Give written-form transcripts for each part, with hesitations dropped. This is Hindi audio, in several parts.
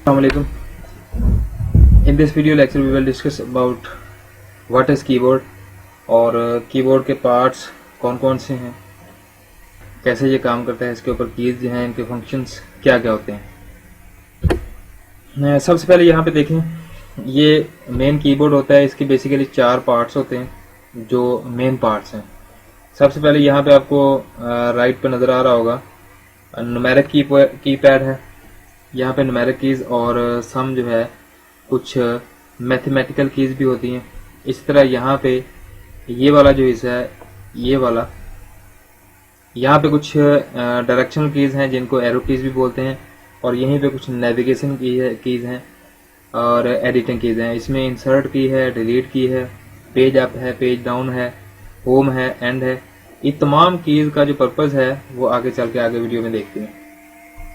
Assalamualaikum. In this video lecture we will discuss about what is keyboard और कीबोर्ड के पार्ट्स कौन कौन से हैं, कैसे ये काम करता है, इसके ऊपर कीज जो हैं इनके फंक्शंस क्या क्या होते हैं। सबसे पहले यहाँ पे देखें, ये मेन कीबोर्ड होता है। इसके बेसिकली 4 पार्ट्स होते हैं जो मेन पार्ट्स हैं। सबसे पहले यहाँ पे आपको राइट पे नज़र आ रहा होगा न्यूमेरिक कीपैड है। यहाँ पे न्यूमेरिक कीज और सम जो है कुछ मैथमेटिकल कीज भी होती हैं। इस तरह यहाँ पे ये वाला जो हिस्सा है, ये वाला, यहाँ पे कुछ डायरेक्शनल कीज हैं जिनको एरो कीज भी बोलते हैं, और यहीं पे कुछ नेविगेशन कीज हैं और एडिटिंग कीज हैं। इसमें इंसर्ट की है, डिलीट की है, पेज अप है, पेज डाउन है, होम है, एंड है। ये तमाम कीज का जो पर्पज है वो आगे चल के आगे वीडियो में देखते हैं।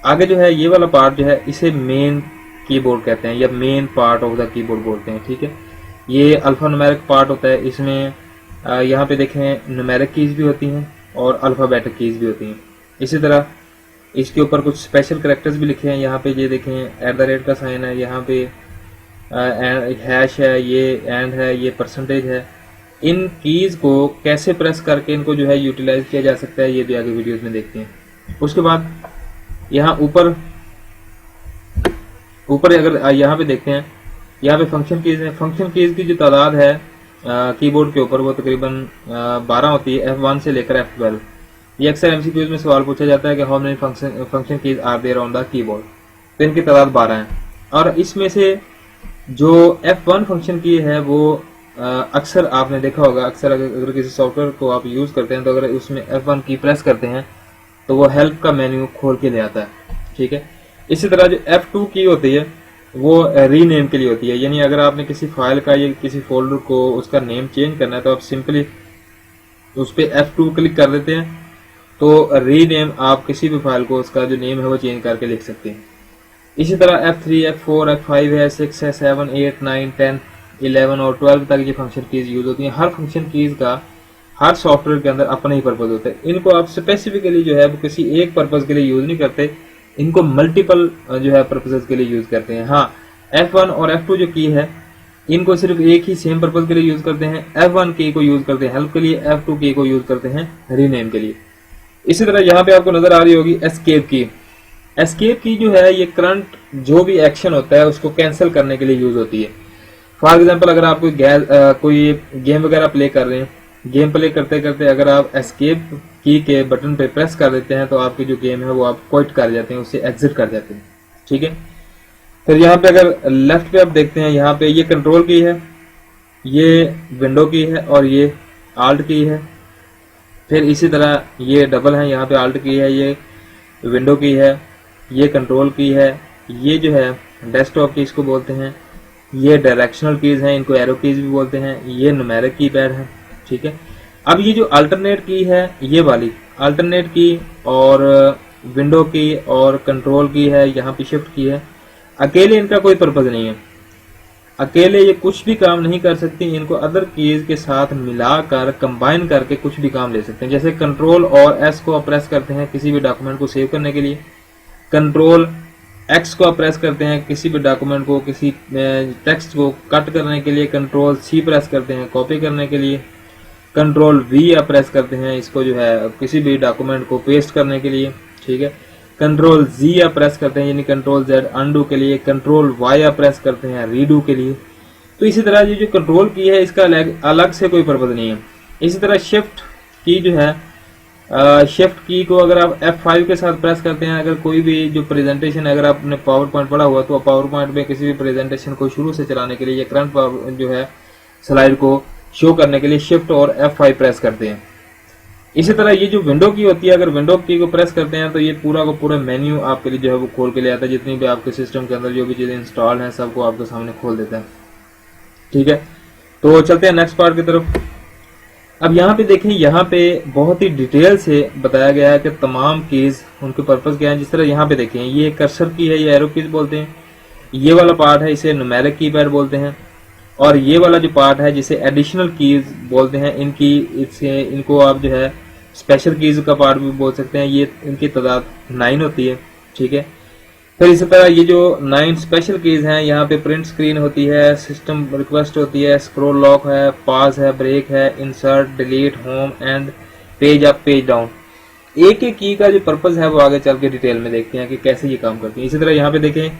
आगे जो है ये वाला पार्ट जो है इसे मेन कीबोर्ड कहते हैं या main part of the keyboard बोलते हैं। ठीक है, ये अल्फा न्यूमेरिक पार्ट होता है। इसमें यहाँ पे देखें न्यूमेरिक कीज भी होती हैं और अल्फाबेटिक कीज भी होती हैं। इसी तरह इसके ऊपर कुछ स्पेशल कैरेक्टर्स भी लिखे हैं। यहाँ पे ये देखें @ का साइन है, यहाँ पे हैश है, ये एंड है, ये परसेंटेज है। इन कीज को कैसे प्रेस करके इनको जो है यूटिलाइज किया जा सकता है ये भी आगे वीडियोस में देखते हैं। उसके बाद यहाँ ऊपर अगर यहाँ पे देखते हैं, यहाँ पे फंक्शन कीज है। फंक्शन कीज की जो तादाद है कीबोर्ड के ऊपर वो तकरीबन 12 होती है, F1 से लेकर F12। ये अक्सर MCQs में सवाल पूछा जाता है कि how many function keys are there on the keyboard. तो इनकी तादाद 12 है, और इसमें से जो F1 फंक्शन की है वो अक्सर आपने देखा होगा, अक्सर अगर किसी सॉफ्टवेयर को आप यूज करते हैं तो अगर उसमें F1 की प्रेस करते हैं तो वो हेल्प का मेन्यू खोल के ले आता है। ठीक है, इसी तरह जो F2 की होती है वो रीनेम के लिए होती है। यानी अगर आपने किसी फाइल का या किसी फोल्डर को उसका नेम चेंज करना है तो आप सिंपली उस पर F2 क्लिक कर देते हैं, तो रीनेम आप किसी भी फाइल को उसका जो नेम है वो चेंज करके लिख सकते हैं। इसी तरह F3, F4, F5 है, 6 है, 7, 8, 9, 10, 11 और 12 तक ये फंक्शन कीज यूज होती हैं। हर फंक्शन कीज का हर सॉफ्टवेयर के अंदर अपना ही पर्पज होता है। इनको आप स्पेसिफिकली जो है वो किसी एक पर्पज के लिए यूज नहीं करते, इनको मल्टीपल जो है पर्पजेस के लिए यूज करते हैं। हाँ, F1 और F2 जो की है इनको सिर्फ एक ही सेम पर्पज के लिए यूज करते हैं। F1 की को यूज करते हैं हेल्प के लिए, F2 की को यूज करते हैं रीनेम के लिए। इसी तरह यहाँ पे आपको नजर आ रही होगी एस्केप की। एस्केप की जो है ये करंट जो भी एक्शन होता है उसको कैंसिल करने के लिए यूज होती है। फॉर एग्जाम्पल अगर आप कोई गेम वगैरह प्ले कर रहे हैं, गेम प्ले करते करते अगर आप एस्केप की के बटन पे प्रेस कर देते हैं तो आपकी जो गेम है वो आप क्विट कर जाते हैं, उससे एग्जिट कर जाते हैं। ठीक है, फिर यहाँ पे अगर लेफ्ट पे आप देखते हैं, यहाँ पे ये कंट्रोल की है, ये विंडो की है और ये आल्ट की है। फिर इसी तरह ये डबल है, यहाँ पे आल्ट की है, ये विंडो की है, ये कंट्रोल की है, ये जो है डेस्कटॉप की इसको बोलते हैं, ये डायरेक्शनल कीज हैं, इनको एरो कीज भी बोलते हैं, ये न्यूमेरिक कीपैड है। ठीक है, अब ये जो अल्टरनेट की है, ये वाली अल्टरनेट की और विंडो की और कंट्रोल की है, यहाँ पे शिफ्ट की है, अकेले इनका कोई पर्पज नहीं है, अकेले ये कुछ भी काम नहीं कर सकती। इनको अदर कीज के साथ मिलाकर कंबाइन करके कुछ भी काम ले सकते हैं। जैसे कंट्रोल और S को आप प्रेस करते हैं किसी भी डॉक्यूमेंट को सेव करने के लिए, कंट्रोल X को आप प्रेस करते हैं किसी भी डॉक्यूमेंट को, किसी टेक्स्ट को कट करने के लिए, कंट्रोल C प्रेस करते हैं कॉपी करने के लिए, कंट्रोल V आप प्रेस करते हैं इसको जो है किसी भी डॉक्यूमेंट को पेस्ट करने के लिए। ठीक है, कंट्रोल Z आप प्रेस करते हैं यानी कंट्रोल Z अनडू के लिए, कंट्रोल Y आप प्रेस करते हैं रीडू के लिए। तो इसी तरह ये जो कंट्रोल की है इसका अलग से कोई पर्पज नहीं है। इसी तरह शिफ्ट की जो है, शिफ्ट की को अगर आप F5 के साथ प्रेस करते हैं, अगर कोई भी जो प्रेजेंटेशन, अगर आपने पावर पॉइंट पढ़ा हुआ तो पावर पॉइंट में किसी भी प्रेजेंटेशन को शुरू से चलाने के लिए या करंट जो है स्लाइड को शो करने के लिए शिफ्ट और F5 प्रेस करते हैं। इसी तरह ये जो विंडो की होती है, अगर विंडो की को प्रेस करते हैं तो ये पूरा का पूरा मेन्यू आपके लिए जो है वो खोल के ले आता है। जितनी भी आपके सिस्टम के अंदर जो भी चीजें इंस्टॉल हैं सबको आपके सामने खोल देता है। ठीक है, तो चलते हैं नेक्स्ट पार्ट की तरफ। अब यहाँ पे देखें, यहाँ पे बहुत ही डिटेल से बताया गया है कि तमाम कीज उनके पर्पज क्या है। जिस तरह यहाँ पे देखें, ये कर्सर की है, ये एरो कीज बोलते हैं, ये वाला पार्ट है इसे न्यूमेरिक कीपैड बोलते हैं, और ये वाला जो पार्ट है जिसे एडिशनल कीज बोलते हैं, इनको आप जो है स्पेशल कीज का पार्ट भी बोल सकते हैं। ये इनकी तादाद 9 होती है। ठीक है, फिर इसी तरह ये जो 9 स्पेशल कीज हैं, यहाँ पे प्रिंट स्क्रीन होती है, सिस्टम रिक्वेस्ट होती है, स्क्रॉल लॉक है, पॉज है, ब्रेक है, insert, delete, home and page up, page down. एक एक की का जो पर्पज है वो आगे चल के डिटेल में देखते हैं कि कैसे ये काम करती है। इसी तरह यहाँ पे देखें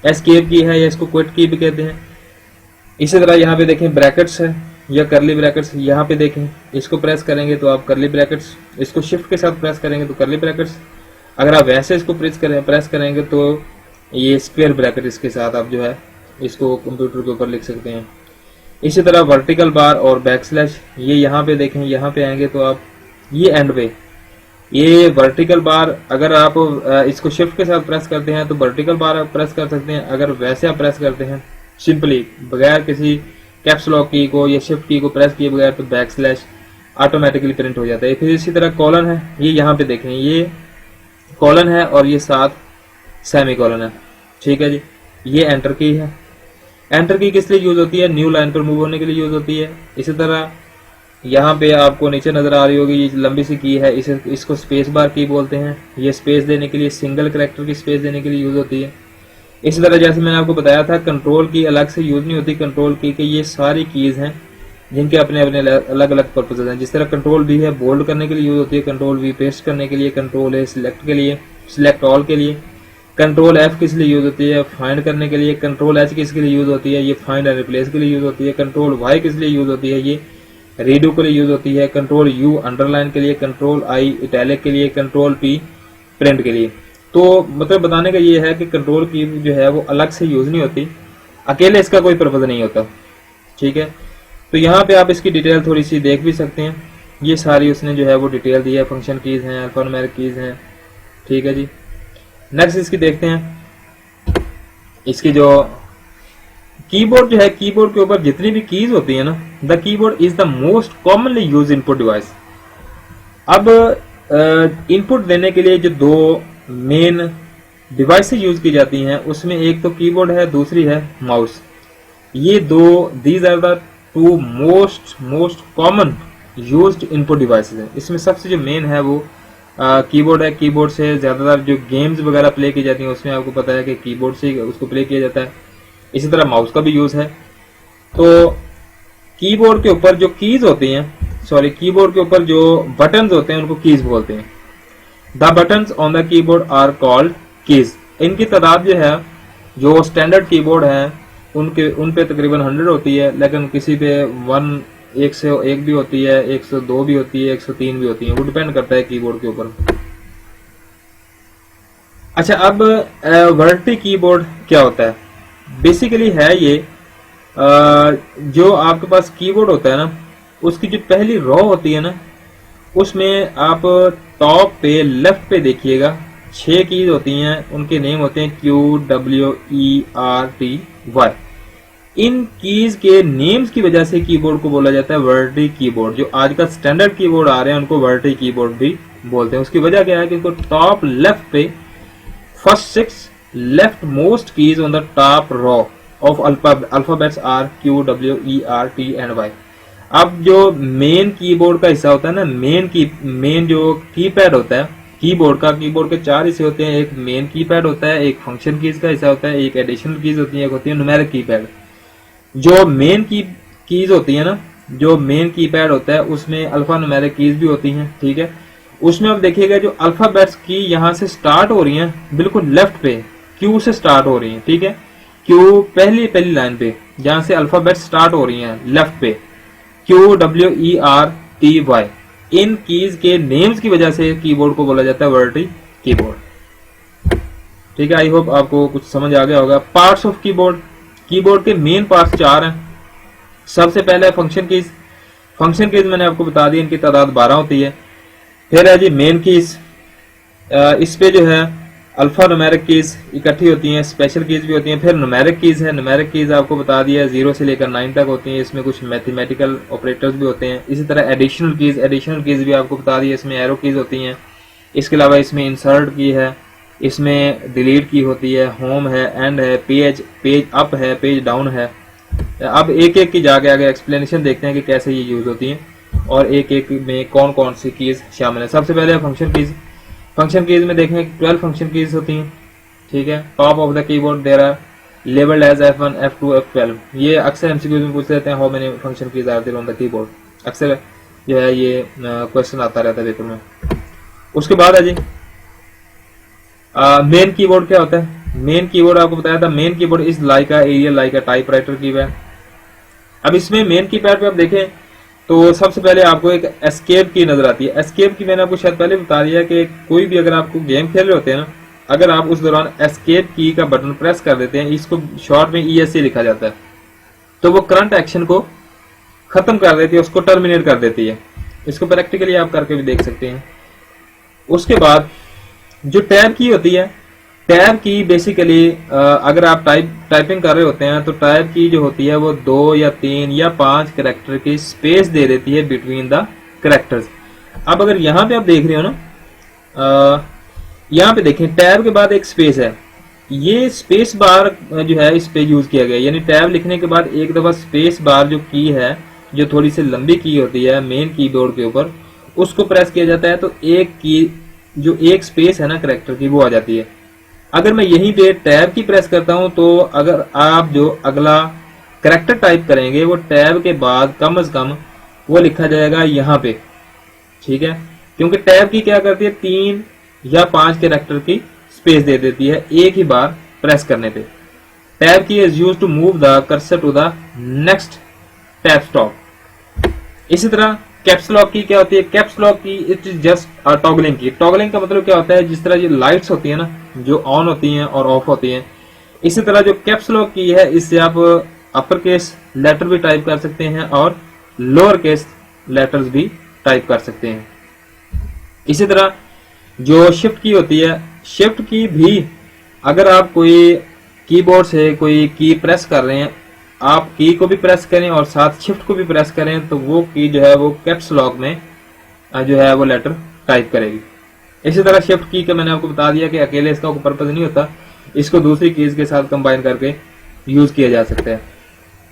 एस्केप की है या इसको क्विट की भी कहते हैं। इसी तरह यहाँ पे देखें ब्रैकेट्स है या करली ब्रैकेट्स, यहाँ पे देखें इसको प्रेस करेंगे तो आप करली ब्रैकेट्स, इसको शिफ्ट के साथ प्रेस करेंगे तो करली ब्रैकेट्स, अगर आप वैसे इसको प्रेस करेंगे तो ये स्क्वायर ब्रैकेट इसके साथ आप जो है इसको कंप्यूटर के ऊपर लिख सकते हैं। इसी तरह वर्टिकल बार और बैकस्लैश, ये यहाँ पे देखें, यहाँ पे आएंगे तो आप ये एंड पे ये वर्टिकल बार, अगर आप इसको शिफ्ट के साथ प्रेस करते हैं तो वर्टिकल बार आप प्रेस कर सकते हैं, अगर वैसे आप प्रेस करते हैं सिंपली बगैर किसी कैप्स लॉक की को या शिफ्ट की को प्रेस किए बगैर तो बैकस्लैश ऑटोमेटिकली प्रिंट हो जाता है। फिर इसी तरह कॉलन है, ये यहाँ पे देखें ये कॉलन है और ये साथ सेमी कॉलन है, ठीक है जी। ये एंटर की है, एंटर की किस लिए यूज होती है, न्यू लाइन पर मूव होने के लिए यूज होती है। इसी तरह यहाँ पे आपको नीचे नजर आ रही होगी ये लंबी सी की है, इसको स्पेस बार की बोलते हैं। ये स्पेस देने के लिए, सिंगल कैरेक्टर की स्पेस देने के लिए यूज होती है। इसी तरह जैसे मैंने आपको बताया था कंट्रोल की अलग से यूज नहीं होती, कंट्रोल की के ये सारी कीज हैं जिनके अपने अपने अलग अलग पर्पज हैं। जिस तरह कंट्रोल भी है बोल्ड करने के लिए यूज होती है, कंट्रोल वी पेस्ट करने के लिए, कंट्रोल है सिलेक्ट के लिए, सिलेक्ट ऑल के लिए, कंट्रोल एफ किस लिए यूज होती है, फाइंड करने के लिए, कंट्रोल एच किसके लिए यूज होती है, ये फाइंड एंड रिप्लेस के लिए यूज होती है, कंट्रोल वाई किस लिए यूज होती है, ये रीडू के लिए यूज होती है, कंट्रोल यू अंडरलाइन के लिए, कंट्रोल आई इटैलिक के लिए, कंट्रोल पी प्रिंट के लिए। तो मतलब बताने का ये है कि कंट्रोल की जो है वो अलग से यूज नहीं होती, अकेले इसका कोई पर्पज नहीं होता, ठीक है। तो यहाँ पे आप इसकी डिटेल थोड़ी सी देख भी सकते हैं, ये सारी उसने जो है वो डिटेल दी है, फंक्शन कीज हैं, अल्फान्यूमेरिक कीज हैं, ठीक है जी। नेक्स्ट इसकी देखते हैं, इसकी जो कीबोर्ड जो है, कीबोर्ड के ऊपर जितनी भी कीज होती है ना, the keyboard is the most commonly use input device. अब इनपुट देने के लिए जो दो मेन डिवाइसेस यूज की जाती हैं उसमें एक तो कीबोर्ड है, दूसरी है माउस। ये दो these are the two most common used input devices हैं। इसमें सबसे जो मेन है वो कीबोर्ड है। कीबोर्ड से ज्यादातर जो गेम्स वगैरह प्ले की जाती हैं उसमें आपको पता है कि कीबोर्ड से उसको प्ले किया जाता है। इसी तरह माउस का भी यूज है। तो कीबोर्ड के ऊपर जो कीज होती हैं, कीबोर्ड के ऊपर जो बटन्स होते हैं उनको कीज बोलते हैं। The buttons on the keyboard are called keys. इनकी तादाद जो है, जो स्टैंडर्ड कीबोर्ड है उन पे तकरीबन 100 होती है, लेकिन किसी पे 101 भी होती है, 102 भी होती है, 103 भी होती है, वो डिपेंड करता है कीबोर्ड के ऊपर। अच्छा, अब वर्टी कीबोर्ड क्या होता है? बेसिकली है ये जो आपके पास कीबोर्ड होता है ना, उसकी जो पहली रो होती है ना, उसमें आप टॉप पे लेफ्ट पे देखिएगा 6 कीज होती हैं, उनके नेम होते हैं QWERTY। इन कीज के नेम्स की वजह से कीबोर्ड को बोला जाता है वर्टी कीबोर्ड। जो आज का स्टैंडर्ड कीबोर्ड आ रहे हैं उनको वर्टी कीबोर्ड भी बोलते हैं। उसकी वजह क्या है कि उनको टॉप लेफ्ट पे first 6 left most keys on the top row of alphabets are QWERT and Y। अब जो मेन कीबोर्ड का हिस्सा होता है ना, मेन जो कीपैड होता है कीबोर्ड के 4 हिस्से होते हैं। एक मेन कीपैड होता है, एक फंक्शन कीज का हिस्सा होता है, एक एडिशनल कीज होती है, एक होती है न्यूमेरिक कीपैड। जो मेन कीज होती है ना, जो मेन कीपैड होता है उसमें अल्फा न्यूमेरिक कीज भी होती हैं, ठीक है। उसमें आप देखिएगा जो अल्फाबेट्स की यहाँ से स्टार्ट हो रही हैं बिल्कुल लेफ्ट पे, क्यू से स्टार्ट हो रही हैं, ठीक है। क्यू पहली लाइन पे जहां से अल्फाबेट स्टार्ट हो रही हैं लेफ्ट पे, QWERTY। इन कीज के नेम्स की वजह से कीबोर्ड को बोला जाता है वर्टी कीबोर्ड, ठीक है। आई होप आपको कुछ समझ आ गया होगा। पार्ट्स ऑफ कीबोर्ड, कीबोर्ड के मेन पार्ट्स 4 हैं। सबसे पहले फंक्शन कीज। फंक्शन कीज मैंने आपको बता दी, इनकी तादाद 12 होती है। फिर है जी मेन कीज, इस पे जो है अल्फा न्यूमेरिक कीज इकट्ठी होती हैं, स्पेशल कीज भी होती हैं। फिर न्यूमेरिक कीज है, न्यूमेरिक कीज आपको बता दिया 0 से लेकर 9 तक होती हैं। इसमें कुछ मैथमेटिकल ऑपरेटर्स भी होते हैं। इसी तरह एडिशनल कीज भी आपको बता दिया, इसमें एरो कीज होती हैं। इसके अलावा इसमें इंसर्ट की है, इसमें डिलीट की होती है, होम है, एंड है, पेज अप है, पेज डाउन है। अब एक एक की जाके आगे एक्सप्लेनेशन देखते हैं कि कैसे ये यूज होती हैं और एक एक में कौन कौन सी कीज शामिल है। सबसे पहले फंक्शन कीज। फंक्शन कीज में देखें 12 फंक्शन कीज होती हैं, ठीक है। Top of the keyboard there are labelled as F1, F2, F12। ये अक्सर एमसीक्यूज में पूछ लेते हैं, how many function keys are there on the keyboard. अक्सर जो है ये क्वेश्चन आता रहता है पेपर में। उसके बाद है जी मेन कीबोर्ड क्या होता है। मेन कीबोर्ड आपको बताया था, main keyboard is like a aerial like a typewriter keypad. अब इसमें मेन कीपैड पे आप देखें तो सबसे पहले आपको एक एस्केप की नजर आती है। एस्केप की मैंने आपको शायद पहले बता दिया कि कोई भी अगर आपको गेम खेल रहे होते हैं ना, अगर आप उस दौरान एस्केप की का बटन प्रेस कर देते हैं, इसको शॉर्ट में ESC लिखा जाता है, तो वो करंट एक्शन को खत्म कर देती है, उसको टर्मिनेट कर देती है। इसको प्रैक्टिकली आप करके भी देख सकते हैं। उसके बाद जो टैब की होती है, टैब की बेसिकली अगर आप टाइपिंग कर रहे होते हैं तो टैब की जो होती है वो 2 या 3 या 5 कैरेक्टर की स्पेस दे देती है बिटवीन द कैरेक्टर्स। अब अगर यहाँ पे आप देख रहे हो ना, यहाँ पे देखें टैब के बाद एक स्पेस है, ये स्पेस बार जो है इस पे यूज किया गया, यानी टैब लिखने के बाद एक दफा स्पेस बार जो की है, जो थोड़ी सी लंबी की होती है मेन कीबोर्ड के ऊपर, उसको प्रेस किया जाता है तो एक की जो एक स्पेस है ना कैरेक्टर की वो आ जाती है। अगर मैं यहीं पे टैब की प्रेस करता हूं तो अगर आप जो अगला कैरेक्टर टाइप करेंगे वो टैब के बाद कम से कम वो लिखा जाएगा यहाँ पे, ठीक है, क्योंकि टैब की क्या करती है 3 या 5 कैरेक्टर की स्पेस दे देती है एक ही बार प्रेस करने पे। Tab key is used to move the cursor to the next tab stop. इसी तरह कैप्स लॉक की क्या होती है, caps lock key it is just toggling key. Toggling का मतलब क्या होता है, जिस तरह ये लाइट्स होती है ना जो ऑन होती हैं और ऑफ होती हैं, इसी तरह जो कैप्स लॉक की है इससे आप अपर केस लेटर भी टाइप कर सकते हैं और लोअर केस लेटर्स भी टाइप कर सकते हैं। इसी तरह जो शिफ्ट की होती है, शिफ्ट की भी अगर आप कोई कीबोर्ड से कोई की प्रेस कर रहे हैं, आप की को भी प्रेस करें और साथ शिफ्ट को भी प्रेस करें तो वो की जो है वो कैप्स लॉक में जो है वो लेटर टाइप करेगी। इसी तरह शिफ्ट की का मैंने आपको बता दिया कि अकेले इसका कोई पर्पज नहीं होता, इसको दूसरी कीज के साथ कंबाइन करके यूज किया जा सकता है।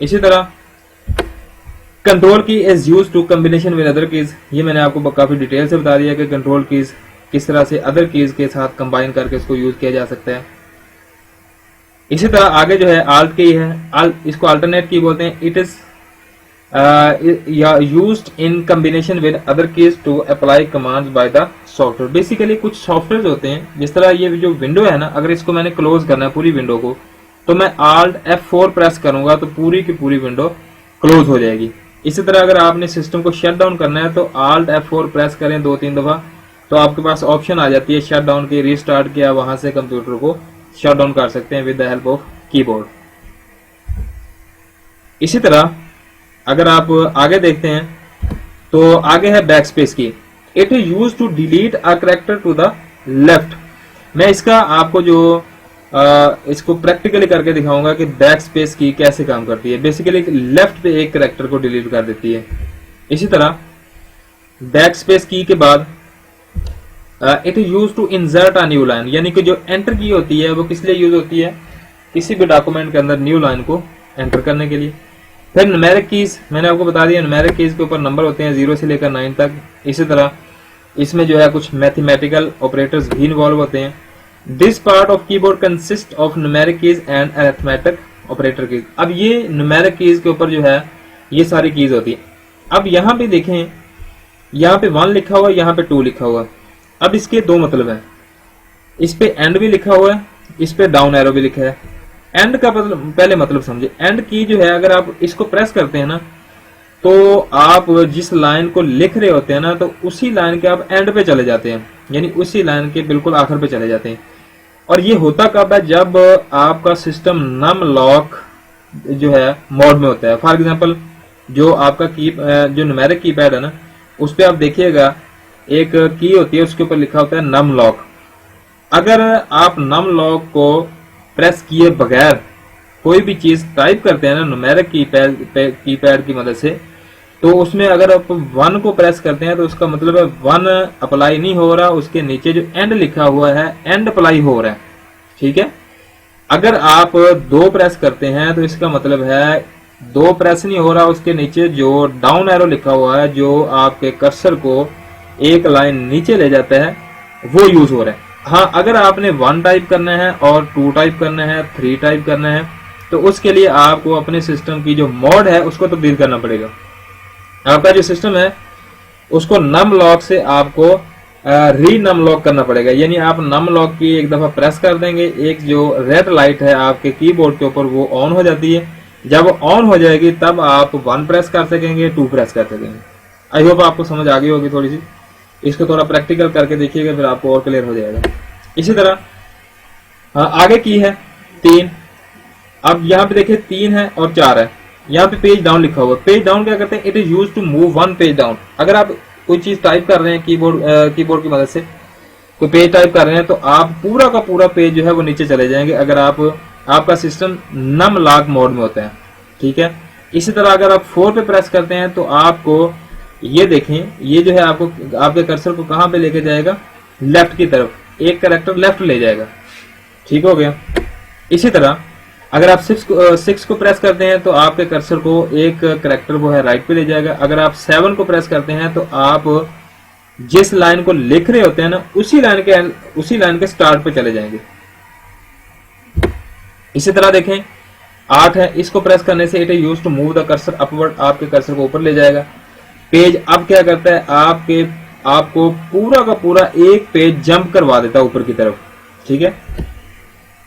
इसी तरह control key is use to combination with other keys. ये मैंने आपको काफी डिटेल से बता दिया कि कंट्रोल कीज किस तरह से अदर कीज के साथ कंबाइन करके इसको यूज किया जा सकता है। इसी तरह आगे जो है आल्ट की है, इसको अल्टरनेट की बोलते हैं। It is used in combination with other keys to apply commands by the software. Basically कुछ सॉफ्टवेयर होते हैं, जिस तरह ये जो विंडो है ना, अगर इसको मैंने क्लोज करना है पूरी विंडो को, तो मैं Alt F4 प्रेस करूंगा तो पूरी की पूरी विंडो क्लोज हो जाएगी। इसी तरह अगर आपने सिस्टम को शट डाउन करना है तो Alt F4 प्रेस करें 2-3 दफा तो आपके पास ऑप्शन आ जाती है शट डाउन की, रीस्टार्ट किया, वहां से कंप्यूटर को शट डाउन कर सकते हैं with the help of keyboard. इसी तरह अगर आप आगे देखते हैं तो आगे है backspace key. It is use to delete a character to the left. मैं इसका आपको जो इसको प्रैक्टिकली करके दिखाऊंगा कि बैक स्पेस की कैसे काम करती है। बेसिकली लेफ्ट पे एक कैरेक्टर को डिलीट कर देती है। इसी तरह बैक स्पेस की के बाद it is use to insert a new line, यानी कि जो एंटर की होती है वो किस लिए यूज होती है, किसी भी डॉक्यूमेंट के अंदर न्यू लाइन को एंटर करने के लिए। फिर न्यूमेरिक कीज मैंने आपको बता दिया, न्यूमेरिक कीज के ऊपर नंबर होते हैं 0 से लेकर 9 तक। इसी तरह इसमें जो है कुछ मैथमेटिकल ऑपरेटर्स भी इन्वॉल्व होते हैं। This part of keyboard consist of numeric keys and arithmetic operator keys. अब ये न्यूमेरिक कीज के ऊपर जो है ये सारी कीज होती है। अब यहाँ पे देखें, यहाँ पे 1 लिखा हुआ है, यहाँ पे 2 लिखा हुआ है। अब इसके दो मतलब है, इस पे एंड भी लिखा हुआ है, इस पे डाउन एरो भी लिखा है। एंड का पहले मतलब समझे। एंड की जो है अगर आप इसको प्रेस करते हैं ना तो आप जिस लाइन को लिख रहे होते हैं ना तो उसी लाइन के आप एंड पे चले जाते हैं, यानी उसी लाइन के बिल्कुल आखिर पे चले जाते हैं। और ये होता कब है, जब आपका सिस्टम नम लॉक जो है मोड में होता है। फॉर एग्जांपल जो आपका जो न्यूमेरिक कीपैड है ना, उस पे आप देखिएगा एक की होती है, उसके ऊपर लिखा होता है नम लॉक। अगर आप नम लॉक को प्रेस किए बगैर कोई भी चीज टाइप करते हैं ना न्यूमेरिक कीपैड की मदद से, तो उसमें अगर आप 1 को प्रेस करते हैं तो उसका मतलब है 1 अप्लाई नहीं हो रहा, उसके नीचे जो एंड लिखा हुआ है एंड अप्लाई हो रहा है। ठीक है, अगर आप 2 प्रेस करते हैं तो इसका मतलब है 2 प्रेस नहीं हो रहा, उसके नीचे जो डाउन एरो लिखा हुआ है जो आपके कर्सर को एक लाइन नीचे ले जाता है वो यूज हो रहा है। हाँ, अगर आपने 1 टाइप करना है और 2 टाइप करना है, 3 टाइप करना है, तो उसके लिए आपको अपने सिस्टम की जो मोड है उसको तब्दील करना पड़ेगा। आपका जो सिस्टम है उसको नम लॉक से आपको री नम लॉक करना पड़ेगा। यानी आप नम लॉक की एक दफा प्रेस कर देंगे, एक जो रेड लाइट है आपके कीबोर्ड के ऊपर वो ऑन हो जाती है। जब ऑन हो जाएगी तब आप 1 प्रेस कर सकेंगे, 2 प्रेस कर सकेंगे। आई होप आपको समझ आ गई होगी थोड़ी सी। इसको थोड़ा प्रैक्टिकल करके देखिएगा, फिर आपको और क्लियर हो जाएगा। इसी तरह आगे की है 3। अब यहाँ पे देखिए 3 है और 4 है। यहाँ पे पेज डाउन लिखा हुआ है। पेज डाउन क्या करते हैं? It is use to move 1 page down. अगर आप कोई चीज टाइप कर रहे हैं कीबोर्ड की मदद से कोई पेज टाइप कर रहे हैं, तो आप पूरा का पूरा पेज जो है वो नीचे चले जाएंगे, अगर आपका सिस्टम नम लॉक मोड में होता है। ठीक है। इसी तरह अगर आप 4 पे प्रेस करते हैं तो आपको ये देखें, ये जो है आपको आपके कर्सर को कहां पे लेके जाएगा? लेफ्ट की तरफ, एक कैरेक्टर लेफ्ट ले जाएगा। ठीक हो गया। इसी तरह अगर आप 6 को प्रेस करते हैं तो आपके कर्सर को एक कैरेक्टर वो है राइट पे ले जाएगा। अगर आप 7 को प्रेस करते हैं तो आप जिस लाइन को लिख रहे होते हैं ना, उसी लाइन के स्टार्ट पे चले जाएंगे। इसी तरह देखें 8 है, इसको प्रेस करने से it is used to move the cursor upward, आपके कर्सर को ऊपर ले जाएगा। पेज अब क्या करता है? आपको पूरा का पूरा एक पेज जंप करवा देता है ऊपर की तरफ। ठीक है।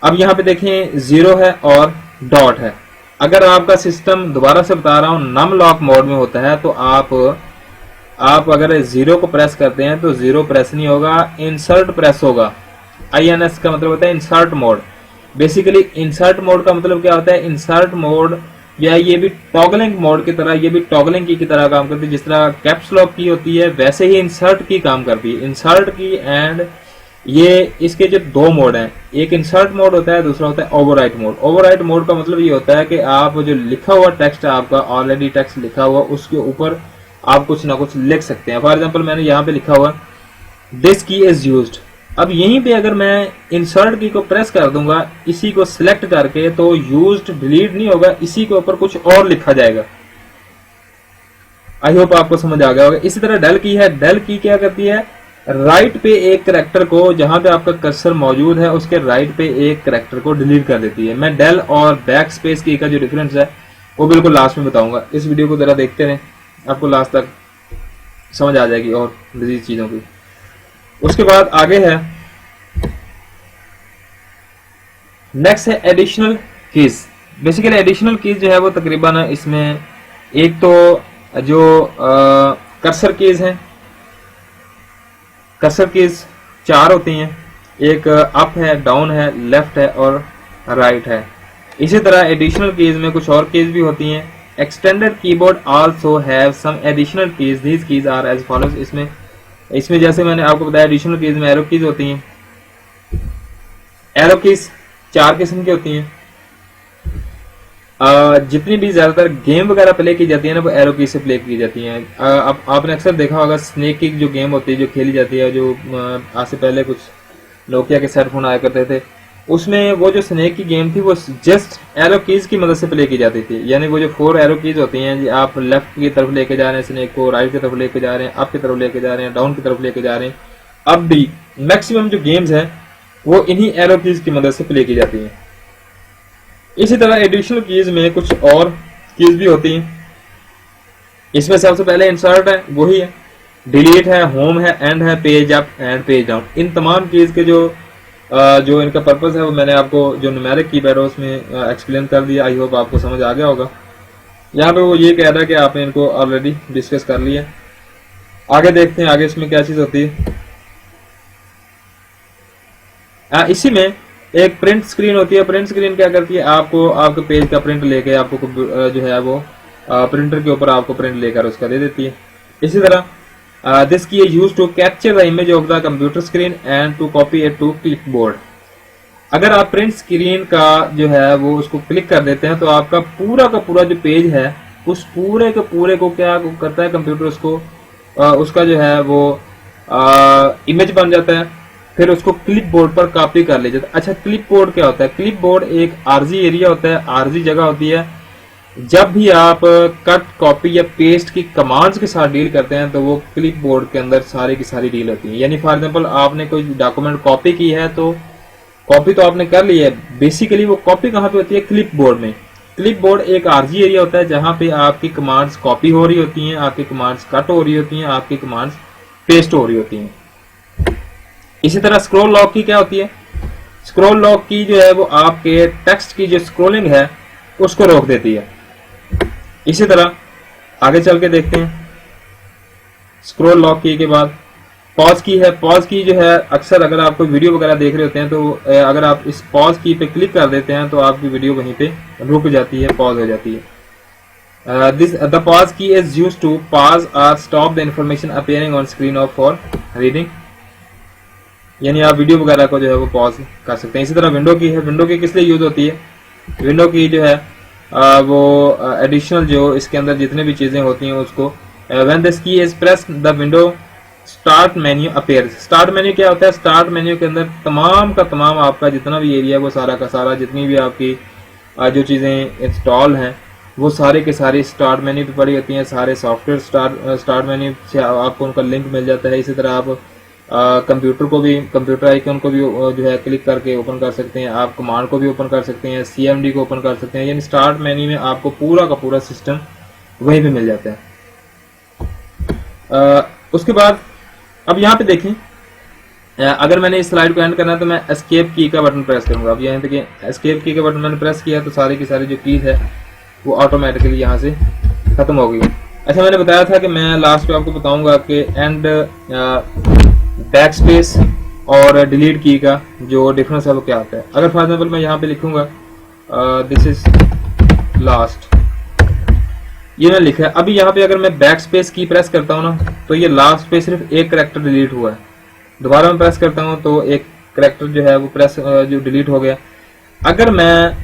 अब यहां पे देखें 0 है और डॉट है। अगर आपका सिस्टम, दोबारा से बता रहा हूं, नम लॉक मोड में होता है तो आप अगर 0 को प्रेस करते हैं तो 0 प्रेस नहीं होगा, इंसर्ट प्रेस होगा। INS का मतलब होता है insert mode. Basically insert mode का मतलब क्या होता है? इंसर्ट मोड या ये भी टॉगलिंग मोड की तरह, ये भी टॉगलिंग की तरह काम करती है। जिस तरह कैप्स लॉक की होती है वैसे ही इंसर्ट की काम करती है। इंसर्ट की एंड ये इसके जो 2 मोड हैं, एक इंसर्ट मोड होता है, दूसरा होता है ओवरराइट मोड। ओवरराइट मोड का मतलब ये होता है कि आप जो लिखा हुआ टेक्स्ट है, आपका ऑलरेडी टेक्स्ट लिखा हुआ, उसके ऊपर आप कुछ ना कुछ लिख सकते हैं। फॉर एग्जांपल मैंने यहाँ पे लिखा हुआ दिस की इज यूज्ड। अब यहीं पे अगर मैं इंसर्ट की को प्रेस कर दूंगा इसी को सिलेक्ट करके, तो यूज्ड डिलीट नहीं होगा, इसी के ऊपर कुछ और लिखा जाएगा। आई होप आपको समझ आ गया होगा। इसी तरह डेल की है। डेल की क्या करती है? राइट पे एक कैरेक्टर को, जहां पे आपका कर्सर मौजूद है उसके राइट पे एक कैरेक्टर को डिलीट कर देती है। मैं डेल और बैक स्पेस की का जो डिफरेंस है वो बिल्कुल लास्ट में बताऊंगा। इस वीडियो को जरा देखते रहें, आपको लास्ट तक समझ आ जाएगी और मजीद चीजों की। उसके बाद आगे है, नेक्स्ट है additional keys. Basically additional keys जो है वो तकरीबन इसमें एक तो जो कर्सर कीज हैं, कर्सर कीज 4 होती हैं। एक अप है, डाउन है, लेफ्ट है और राइट है। इसी तरह एडिशनल कीज में कुछ और कीज भी होती हैं। Extended keyboard also have some additional keys, these keys are as follows. इसमें जैसे मैंने आपको बताया एडिशनल कीज में एरो कीज होती हैं। एरो कीज 4 किस्म की होती हैं। जितनी भी ज्यादातर गेम वगैरह प्ले की जाती है ना, वो एरो की से प्ले की जाती हैं। अब आपने अक्सर देखा होगा स्नेक की जो गेम होती है, जो खेली जाती है, जो आज से पहले कुछ नोकिया के सेल फोन आया करते थे, उसमें वो जो स्नेक की गेम थी वो जस्ट एरो कीज की मदद से प्ले की जाती थी। यानी वो जो 4 एरो कीज होती हैं, आप लेफ्ट की तरफ लेके जा रहे हैं स्नेक को, राइट की तरफ लेके जा रहे हैं, अप की तरफ लेके जा रहे हैं, डाउन की तरफ लेके जा रहे हैं। अब भी मैक्सिमम जो गेम्स हैं वो इन्हीं एरो कीज की मदद से प्ले की जाती हैं। इसी तरह एडिशनल कीज में कुछ और कीज भी होती हैं। इसमें सबसे पहले इंसर्ट है, वही है, डिलीट है, होम है, एंड है, page up end page down. इन तमाम कीज के जो इनका पर्पस है वो मैंने आपको जो न्यूमेरिक कीपैड है उसमें एक्सप्लेन कर दिया। आई होप आपको समझ आ गया होगा। यहाँ पे वो ये कह रहा है कि आपने इनको ऑलरेडी डिस्कस कर लिया। आगे देखते हैं आगे इसमें क्या चीज होती है। इसी में एक प्रिंट स्क्रीन होती है। प्रिंट स्क्रीन क्या करती है? आपको आपके पेज का प्रिंट लेके आपको जो है वो प्रिंटर के ऊपर आपको प्रिंट लेकर उसका दे देती है। इसी तरह this key use to capture the image of the computer screen and to copy it to clipboard. अगर आप प्रिंट स्क्रीन का जो है वो उसको क्लिक कर देते हैं तो आपका पूरा का पूरा जो पेज है उस पूरे के पूरे को क्या करता है कंप्यूटर, उसको उसका जो है वो इमेज बन जाता है, फिर उसको क्लिपबोर्ड पर कॉपी कर ले जाता है। अच्छा, क्लिपबोर्ड क्या होता है? क्लिपबोर्ड एक आरजी एरिया होता है, आरजी जगह होती है जब भी आप कट, कॉपी या पेस्ट की कमांड्स के साथ डील करते हैं तो वो क्लिप बोर्ड के अंदर सारी की सारी डील होती है। यानी फॉर एग्जांपल आपने कोई डॉक्यूमेंट कॉपी की है तो कॉपी तो आपने कर ली है, बेसिकली वो कॉपी कहाँ पे होती है? क्लिप बोर्ड में। क्लिप बोर्ड एक आरजी एरिया होता है जहां पे आपकी कमांड्स कॉपी हो रही होती हैं, आपकी कमांड्स कट हो रही होती हैं, आपकी कमांड्स पेस्ट हो रही होती हैं। इसी तरह स्क्रॉल लॉक की क्या होती है? स्क्रॉल लॉक की जो है वो आपके टेक्स्ट की जो स्क्रॉलिंग है उसको रोक देती है। इसी तरह आगे चल के देखते हैं। स्क्रॉल लॉक की के बाद पॉज की है। पॉज की जो है अक्सर अगर आप कोई वीडियो वगैरह देख रहे होते हैं तो अगर आप इस पॉज की पे क्लिक कर देते हैं तो आपकी वीडियो वहीं पे रुक जाती है, पॉज हो जाती है। द पॉज की इज यूज्ड टू पॉज और stop the information appearing on screen of for reading. यानी आप वीडियो वगैरह को जो है वो पॉज कर सकते हैं। इसी तरह विंडो की है। विंडो की किस लिए यूज होती है? विंडो की जो है वो एडिशनल जो इसके अंदर जितने भी चीजें होती हैं उसको व्हेन दिस की is press the window start menu appears. Start menu क्या होता है? स्टार्ट मेन्यू के अंदर तमाम का तमाम आपका जितना भी एरिया है वो सारा का सारा, जितनी भी आपकी जो चीजें इंस्टॉल हैं वो सारे के सारे स्टार्ट मेन्यू पे पड़ी होती हैं। सारे सॉफ्टवेयर स्टार्ट मेन्यू से आपको उनका लिंक मिल जाता है। इसी तरह आप कंप्यूटर को भी, कंप्यूटर आइकन को भी जो है क्लिक करके ओपन कर सकते हैं। आप कमांड को भी ओपन कर सकते हैं, सीएमडी को ओपन कर सकते हैं। यानी स्टार्ट मेन्यू में आपको पूरा का पूरा सिस्टम वहीं पे मिल जाता है। उसके बाद अब यहाँ पे देखें, अगर मैंने इस स्लाइड को एंड करना है तो मैं एस्केप की का बटन प्रेस करूंगा। अब यहाँ देखिए एस्केप की का बटन मैंने प्रेस किया तो सारी की सारी जो कीज है वो ऑटोमेटिकली यहाँ से खत्म हो गई। अच्छा, मैंने बताया था कि मैं लास्ट पे आपको बताऊंगा कि एंड बैक स्पेस और डिलीट की का जो डिफरेंस है वो क्या आता है। अगर फॉर एग्जाम्पल मैं यहाँ पे लिखूंगा दिस इज लास्ट, ये मैंने लिखा है। अभी यहाँ पे अगर मैं बैक स्पेस की प्रेस करता हूँ ना तो ये लास्ट पे सिर्फ एक करेक्टर डिलीट हुआ है। दोबारा मैं प्रेस करता हूँ तो एक करेक्टर जो है वो जो डिलीट हो गया। अगर मैं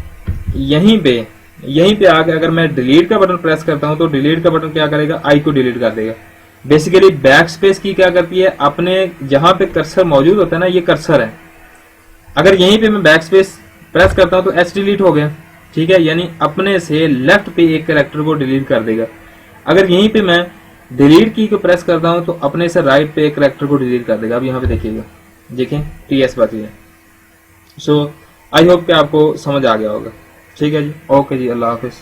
यहीं पे आके अगर मैं डिलीट का बटन प्रेस करता हूँ तो डिलीट का बटन क्या करेगा? आई को डिलीट कर देगा। बेसिकली बैक स्पेस की क्या करती है? अपने जहां पे कर्सर मौजूद होता है ना, ये कर्सर है, अगर यहीं पे मैं बैक स्पेस प्रेस करता हूं तो एच डिलीट हो गया, ठीक है। यानी अपने से लेफ्ट पे एक कैरेक्टर को डिलीट कर देगा। अगर यहीं पे मैं डिलीट की को प्रेस करता हूं तो अपने से राइट पे एक कैरेक्टर को डिलीट कर देगा। अब यहाँ पे देखिएगा, देखें टीएस बच गया। सो आई होप कि आपको समझ आ गया होगा। ठीक है जी, ओके जी, अल्लाह हाफिज।